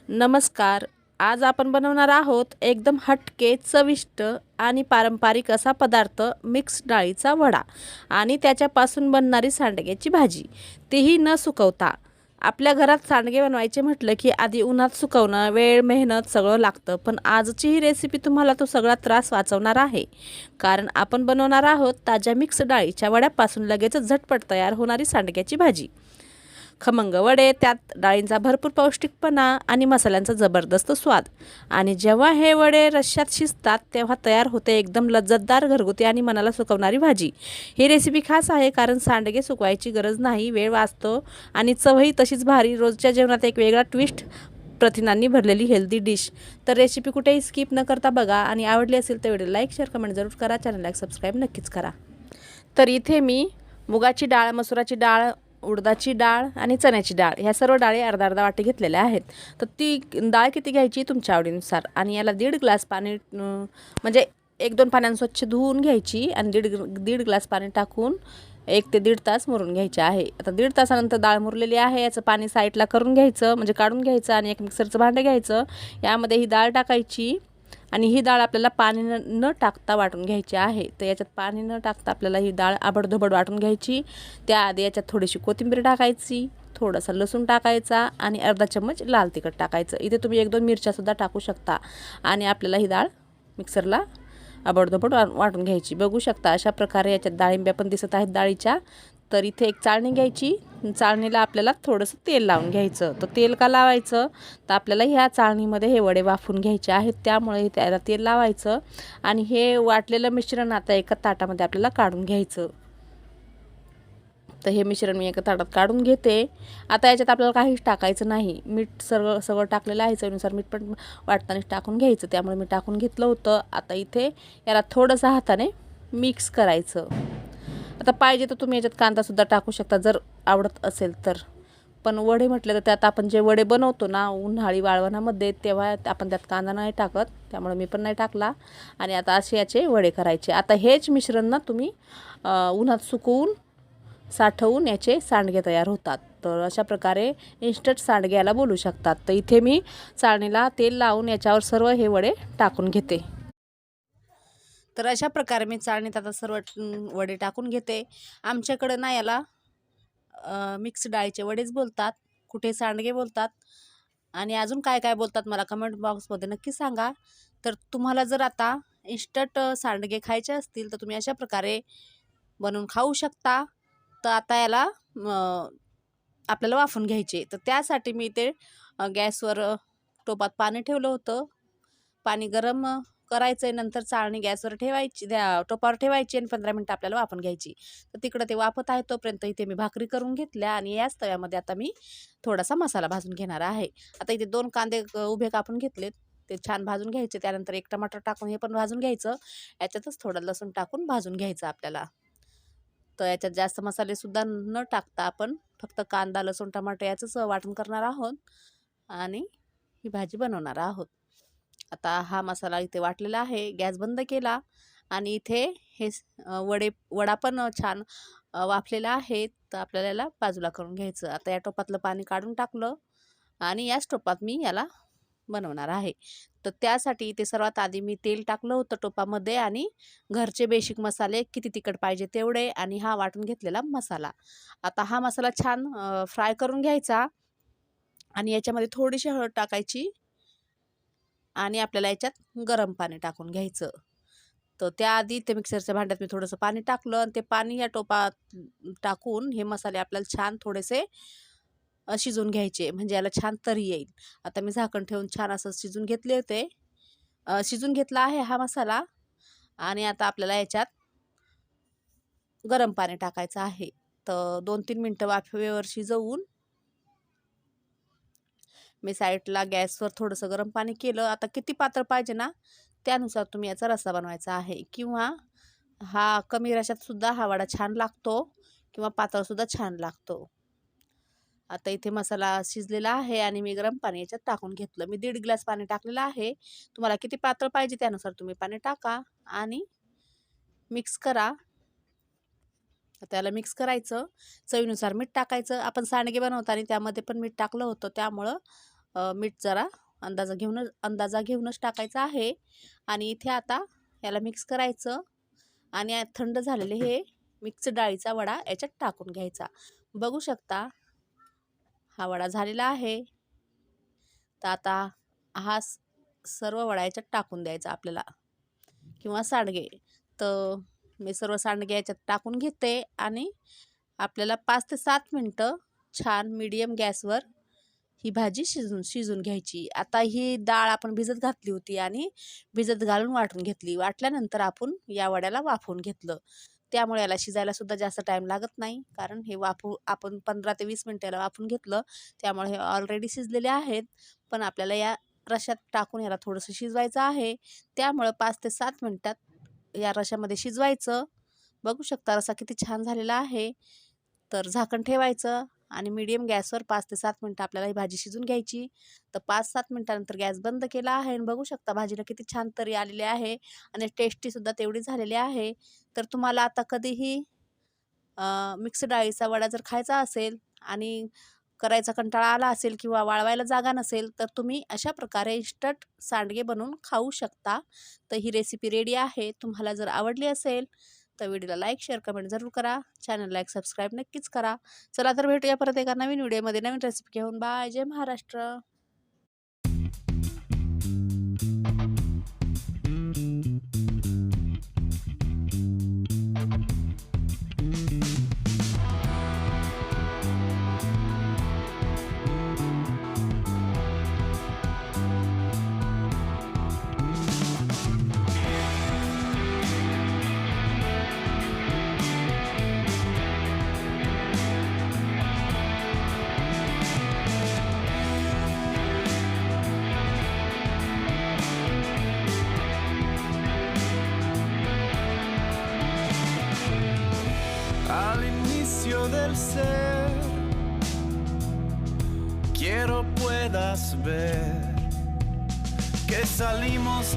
नमस्कार. आज आपण बनवणार आहोत एकदम हटके, चविष्ट आणि पारंपरिक असा पदार्थ मिक्स डाळीचा वडा आणि त्याच्यापासून बनणारी सांडग्याची भाजी, तेही न सुकवता. आपल्या घरात सांडगे बनवायचे म्हटलं की आधी उन्हात सुकवणं, वेळ, मेहनत सगळं लागतं. पण आजची ही रेसिपी तुम्हाला तो सगळा त्रास वाचवणार आहे. कारण आपण बनवणार आहोत ताज्या मिक्स डाळीच्या वड्यापासून लगेच झटपट तयार होणारी सांडग्याची भाजी. खमंग वडे, त्यात डाळींचा भरपूर पौष्टिकपणा आणि मसाल्यांचा जबरदस्त स्वाद. आणि जेव्हा हे वडे रश्श्यात शिजतात तेव्हा तयार होते एकदम लज्जतदार, घरगुती आणि मनाला सुकवणारी भाजी. ही रेसिपी खास आहे कारण सांडगे सुकवायची गरज नाही, वेळ वाचतो आणि चवही तशीच भारी. रोजच्या जेवणात एक वेगळा ट्विस्ट, प्रथिनांनी भरलेली हेल्दी डिश. तर रेसिपी कुठेही स्किप न करता बघा आणि आवडली असेल तर व्हिडिओ लाईक, शेअर, कमेंट जरूर करा. चॅनलला सबस्क्राईब नक्कीच करा. तर इथे मी मुगाची डाळ, मसुराची डाळ, उडदाची डाळ आणि चण्याची डाळ ह्या सर्व डाळी अर्धा अर्धा वाटी घेतलेल्या आहेत. तर ती डाळ किती घ्यायची तुमच्या आवडीनुसार. आणि याला 1.5 ग्लास पाणी, म्हणजे 1-2 पाण्याने स्वच्छ धुवून घ्यायची आणि दीड ग्लास पाणी टाकून 1 ते 1.5 तास मुरून घ्यायचे आहे. आता 1.5 तासानंतर डाळ मुरलेली आहे, याचं पाणी साईडला करून घ्यायचं, म्हणजे काढून घ्यायचं आणि एक मिक्सरचं भांडं घ्यायचं. यामध्ये ही डाळ टाकायची आणि ही डाळ आपल्याला पाणी न टाकता वाटून घ्यायची आहे. तर याच्यात पाणी न टाकता आपल्याला ही डाळ आबडधोबड वाटून घ्यायची. त्याआधी याच्यात थोडीशी कोथिंबीर टाकायची, थोडासा लसूण टाकायचा आणि अर्धा चम्मच लाल तिखट टाकायचं. इथे तुम्ही 1-2 मिरच्यासुद्धा टाकू शकता. आणि आपल्याला ही डाळ मिक्सरला आबडधोबड वाटून घ्यायची. बघू शकता अशा प्रकारे याच्यात डाळिंब्या पण दिसत आहेत डाळीच्या. तर इथे एक चाळणी घ्यायची. चाळणीला आपल्याला थोडंसं तेल लावून घ्यायचं. तर तेल का लावायचं, तर आपल्याला ह्या चाळणीमध्ये हे वडे वाफून घ्यायचे आहेत, त्यामुळे त्याला तेल लावायचं. आणि हे वाटलेलं मिश्रण आता एका ताटामध्ये आपल्याला काढून घ्यायचं. तर हे मिश्रण मी एका ताटात काढून घेते. आता याच्यात आपल्याला काहीच टाकायचं नाही. मीठ सगळं टाकलेलं आहे, चवीनुसार मीठ पण वाटताना टाकून घ्यायचं, त्यामुळे मी टाकून घेतलं होतं. आता इथे याला थोडंसं हाताने मिक्स करायचं. आता पाहिजे तर तुम्ही याच्यात कांदासुद्धा टाकू शकता जर आवडत असेल तर. पण वडे म्हटले तर त्यात आपण जे वडे बनवतो ना उन्हाळी वाळवणामध्ये, तेव्हा आपण त्यात कांदा नाही टाकत, त्यामुळे मी पण नाही टाकला. आणि आता असे याचे वडे करायचे. आता हेच मिश्रण ना तुम्ही उन्हात सुकवून साठवून याचे सांडगे तयार होतात. तर अशा प्रकारे इन्स्टंट सांडगे याला बोलू शकतात. तर इथे मी चाळणीला तेल लावून याच्यावर सर्व हे वडे टाकून घेते. तर अशा प्रकारे मी चाळणीत आता सर्व वडे टाकून घेते. आमच्याकडं ना याला मिक्स डाळीचे वडेच बोलतात, कुठे सांडगे बोलतात आणि अजून काय काय बोलतात मला कमेंट बॉक्समध्ये नक्की सांगा. तर तुम्हाला जर आता इन्स्टंट सांडगे खायचे असतील तर तुम्ही अशा प्रकारे बनवून खाऊ शकता. तर आता याला आपल्याला वाफून घ्यायचे. तर त्यासाठी मी ते गॅसवर टोपात पाणी ठेवलं होतं. पाणी गरम करायचं आहे, नंतर चाळणी गॅसवर ठेवायची, टोपावर ठेवायची आणि 15 मिनटं आपल्याला वाफून घ्यायची. तर तिकडं ते वाफत आहे तोपर्यंत इथे मी भाकरी करून घेतल्या आणि याच तव्यामध्ये आता मी थोडासा मसाला भाजून घेणार आहे. आता इथे 2 कांदे उभे कापून घेतलेत, ते छान भाजून घ्यायचे. त्यानंतर 1 टमाटर टाकून हे पण भाजून घ्यायचं. याच्यातच थोडं लसूण टाकून भाजून घ्यायचं आपल्याला. तर याच्यात जास्त मसालेसुद्धा न टाकता आपण फक्त कांदा, लसूण, टमाटर याचंच वाटण करणार आहोत आणि ही भाजी बनवणार आहोत. आता हा मसाला इथे वाटलेला आहे, गॅस बंद केला आणि इथे हे वडा पण छान वाफलेला आहे. तर आपल्याला याला बाजूला करून घ्यायचं. आता या टोपातलं पाणी काढून टाकलं आणि याच टोपात मी याला बनवणार आहे. तर त्यासाठी इथे सर्वात आधी मी तेल टाकलं होतं टोपामध्ये आणि घरचे बेसिक मसाले, किती तिखट पाहिजे तेवढे आणि हा वाटून घेतलेला मसाला. आता हा मसाला छान फ्राय करून घ्यायचा आणि याच्यामध्ये थोडीशी हळद टाकायची आणि आपल्याला याच्यात गरम पाणी टाकून घ्यायचं. तर त्याआधी ते मिक्सरच्या भांड्यात मी थोडंसं पाणी टाकलं आणि ते पाणी या टोपात टाकून हे मसाले आपल्याला छान थोडेसे शिजवून घ्यायचे, म्हणजे याला छान तरी येईल. आता मी झाकण ठेवून छान असं शिजून घेतले होते. शिजून घेतला आहे हा मसाला आणि आता आपल्याला याच्यात गरम पाणी टाकायचं आहे. तर 2-3 मिनटं वाफेवर शिजवून मी साईडला गॅसवर थोडंसं गरम पाणी केलं. आता किती पातळ पाहिजे ना त्यानुसार तुम्ही याचा रस्सा बनवायचा आहे, किंवा हा कमी रश्यातसुद्धा हा वडा छान लागतो किंवा पातळसुद्धा छान लागतो. आता इथे मसाला शिजलेला आहे आणि मी गरम पाणी याच्यात टाकून घेतलं. मी 1.5 ग्लास पाणी टाकलेलं आहे. तुम्हाला किती पातळ पाहिजे त्यानुसार तुम्ही पाणी टाका आणि मिक्स करा. त्याला मिक्स करायचं. चवीनुसार मीठ टाकायचं. आपण सांडगे बनवताना त्यामध्ये पण मीठ टाकलं होतं, त्यामुळं मीठ जरा अंदाजा घेऊनच टाकायचं आहे. आणि इथे आता याला मिक्स करायचं आणि थंड झालेले हे मिक्स डाळीचा वडा याच्यात टाकून घ्यायचा. बघू शकता हा वडा झालेला आहे. तर आता हा सर्व वडा याच्यात टाकून द्यायचा आपल्याला, किंवा सांडगे. तर मी सर्व सांडगे याच्यात टाकून घेते आणि आपल्याला 5 ते 7 मिनटं छान मीडियम गॅसवर ही भाजी शिजून घ्यायची. आता ही डाळ आपण भिजत घातली होती आणि भिजत घालून वाटून घेतली. वाटल्यानंतर आपण या वड्याला वाफवून घेतलं. त्यामुळे याला शिजायला सुद्धा जास्त टाईम लागत नाही, कारण हे आपण 15 ते 20 मिनिटं याला वाफवून घेतलं. त्यामुळे हे ऑलरेडी शिजलेले आहेत. पण आपल्याला या रश्यात टाकून याला थोडंसं शिजवायचं आहे. त्यामुळं 5 ते 7 मिनिटात या रश्यामध्ये शिजवायचं. बघू शकता रस्सा किती छान झालेला आहे. तर झाकण ठेवायचं आणि मीडियम गॅसवर 5 ते 7 मिनिटं आपल्याला ही भाजी शिजून घ्यायची. तर 5-7 मिनिटानंतर गॅस बंद केला आहे आणि बघू शकता भाजीला किती छान तरी आलेली आहे आणि टेस्टीसुद्धा तेवढी झालेली आहे. तर तुम्हाला आता कधीही मिक्स डाळीचा वडा जर खायचा असेल आणि करायचा कंटाळा आला असेल किंवा वाळवायला जागा नसेल, तर तुम्ही अशा प्रकारे इन्स्टंट सांडगे बनवून खाऊ शकता. तर ही रेसिपी रेडी आहे. तुम्हाला जर आवडली असेल तर व्हिडिओला लाईक, शेअर, कमेंट जरूर करा. चॅनलला एक सबस्क्राईब नक्कीच करा. चला तर भेटूया परत एका नवीन व्हिडिओमध्ये नवीन रेसिपी घेऊन. बाय. जय Maharashtra. Al inicio del ser, quiero puedas ver que salimos